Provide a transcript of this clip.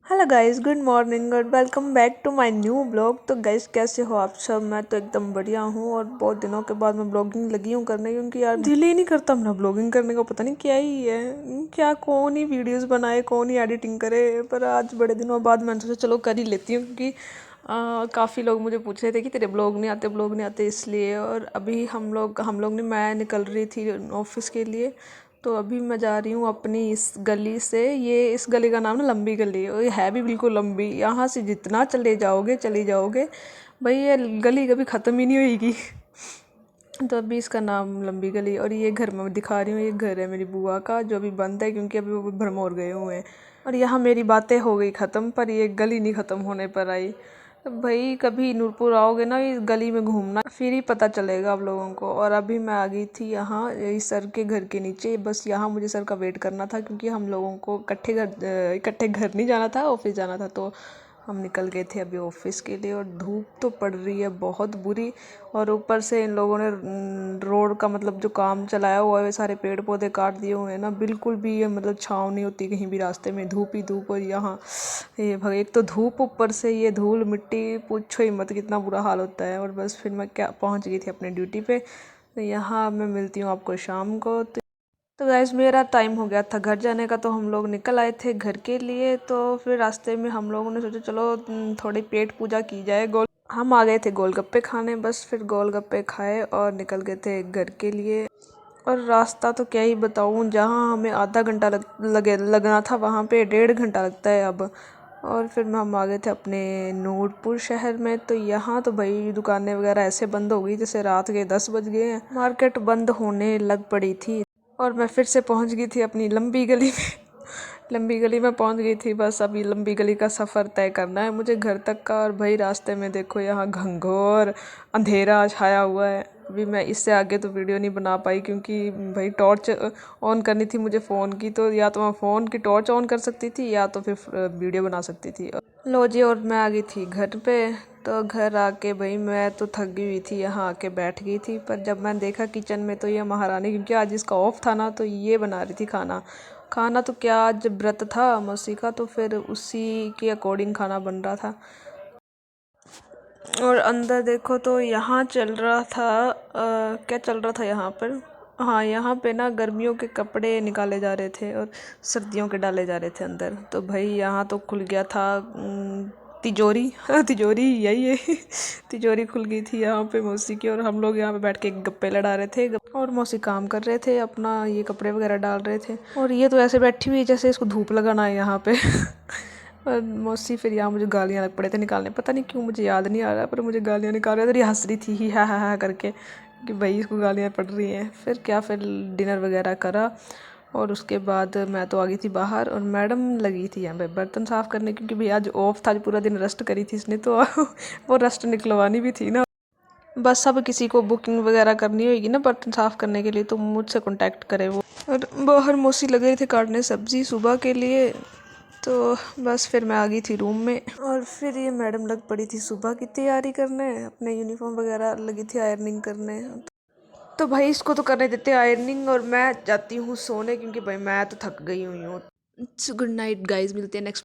Hello guys, good morning और welcome back to my new blog. तो guys कैसे हो आप सब? मैं तो एकदम बढ़िया हूँ और बहुत दिनों के बाद मैं ब्लॉगिंग लगी हूँ करने, क्योंकि यार दिल ही नहीं करता मेरा ब्लॉगिंग करने का। पता नहीं क्या ही है, क्या कौन ही वीडियोस बनाए, कौन ही एडिटिंग करे। पर आज बड़े दिनों बाद मैंने सोचा चलो कर ही लेती हूँ, क्योंकि काफ़ी लोग मुझे पूछ रहे थे कि तेरे ब्लॉग नहीं आते इसलिए। और अभी हम लोग नहीं, मैं निकल रही थी ऑफिस के लिए। तो अभी मैं जा रही हूँ अपनी इस गली से। ये इस गली का नाम ना लंबी गली है, और ये है भी बिल्कुल लंबी। यहाँ से जितना चली जाओगे भाई, ये गली कभी ख़त्म ही नहीं होगी। तो अभी इसका नाम लंबी गली। और ये घर मैं दिखा रही हूँ, ये घर है मेरी बुआ का, जो अभी बंद है क्योंकि अभी वो भरमौर गए हुए हैं। और यहाँ मेरी बातें हो गई ख़त्म, पर ये गली नहीं ख़त्म होने पर आई। तो भाई कभी नूरपुर आओगे ना, इस गली में घूमना, फिर ही पता चलेगा आप लोगों को। और अभी मैं आ गई थी यहाँ इस सर के घर के नीचे। बस यहाँ मुझे सर का वेट करना था, क्योंकि हम लोगों को इकट्ठे घर नहीं जाना था, ऑफिस जाना था। तो हम निकल गए थे अभी ऑफिस के लिए। और धूप तो पड़ रही है बहुत बुरी। और ऊपर से इन लोगों ने रोड का मतलब जो काम चलाया हुआ है, वे सारे पेड़ पौधे काट दिए हुए हैं ना, बिल्कुल भी ये मतलब छाँव नहीं होती कहीं भी रास्ते में, धूप ही धूप। और यहाँ ये भाई एक तो धूप, ऊपर से ये धूल मिट्टी, पूछो ही मत कितना बुरा हाल होता है। और बस फिर मैं क्या पहुँच गई थी अपने ड्यूटी पे। तो यहाँ मैं मिलती हूँ आपको शाम को। तो गाइस मेरा टाइम हो गया था घर जाने का, तो हम लोग निकल आए थे घर के लिए। तो फिर रास्ते में हम लोगों ने सोचा चलो थोड़ी पेट पूजा की जाए। हम आ गए थे गोलगप्पे खाने। बस फिर गोलगप्पे खाए और निकल गए थे घर के लिए। और रास्ता तो क्या ही बताऊँ, जहाँ हमें आधा घंटा लगना था, वहाँ पे 1.5 घंटा लगता है अब। और फिर हम आ गए थे अपने नूरपुर शहर में। तो यहाँ तो भाई दुकानें वगैरह ऐसे बंद हो गई जैसे रात के 10 बज गए हैं। मार्केट बंद होने लग पड़ी थी। और मैं फिर से पहुंच गई थी अपनी लंबी गली में। लंबी गली में पहुंच गई थी। बस अभी लंबी गली का सफ़र तय करना है मुझे घर तक का। और भाई रास्ते में देखो, यहाँ घंघोर अंधेरा छाया हुआ है। अभी मैं इससे आगे तो वीडियो नहीं बना पाई, क्योंकि भाई टॉर्च ऑन करनी थी मुझे फ़ोन की। तो या तो मैं फ़ोन की टॉर्च ऑन कर सकती थी, या तो फिर वीडियो बना सकती थी। लो जी, और मैं आ गई थी घर पे। तो घर आके भाई मैं तो थक गई हुई थी, यहाँ आके बैठ गई थी। पर जब मैंने देखा किचन में, तो ये महारानी, क्योंकि आज इसका ऑफ था ना, तो ये बना रही थी खाना। खाना तो क्या, आज व्रत था मौसी का, तो फिर उसी के अकॉर्डिंग खाना बन रहा था। और अंदर देखो तो यहाँ चल रहा था क्या चल रहा था यहाँ पर। हाँ, यहाँ पे ना गर्मियों के कपड़े निकाले जा रहे थे और सर्दियों के डाले जा रहे थे अंदर। तो भाई यहाँ तो खुल गया था तिजोरी। हाँ, तिजोरी यही है। तिजोरी खुल गई थी यहाँ पे मौसी की। और हम लोग यहाँ पे बैठ के गप्पे लड़ा रहे थे, और मौसी काम कर रहे थे अपना, ये कपड़े वगैरह डाल रहे थे। और ये तो ऐसे बैठी हुई जैसे इसको धूप लगाना है यहाँ पे। और मौसी फिर यहाँ मुझे गालियाँ लग पड़े थे निकालने, पता नहीं क्यों, मुझे याद नहीं आ रहा, पर मुझे गालियाँ निकाल रहे थे। और ये हंस रही थी ही हा करके, कि भाई इसको गालियाँ पड़ रही हैं। फिर डिनर वगैरह करा। और उसके बाद मैं तो आ गई थी बाहर, और मैडम लगी थी यहाँ पे बर्तन साफ़ करने, क्योंकि भाई आज ऑफ था, पूरा दिन रेस्ट करी थी इसने, तो वो रेस्ट निकलवानी भी थी ना। बस अब किसी को बुकिंग वगैरह करनी होगी ना बर्तन साफ़ करने के लिए, तो मुझसे कांटेक्ट करे वो। और बाहर मौसी लग रही थी काटने सब्ज़ी सुबह के लिए। तो बस फिर मैं आ गई थी रूम में। और फिर ये मैडम लग पड़ी थी सुबह की तैयारी करने, अपने यूनिफॉर्म वगैरह लगी थी आयरनिंग करने। तो भाई इसको तो करने देते आयरनिंग, और मैं जाती हूँ सोने, क्योंकि भाई मैं तो थक गई हुई हूँ। गुड नाइट गाइज, मिलते हैं नेक्स्ट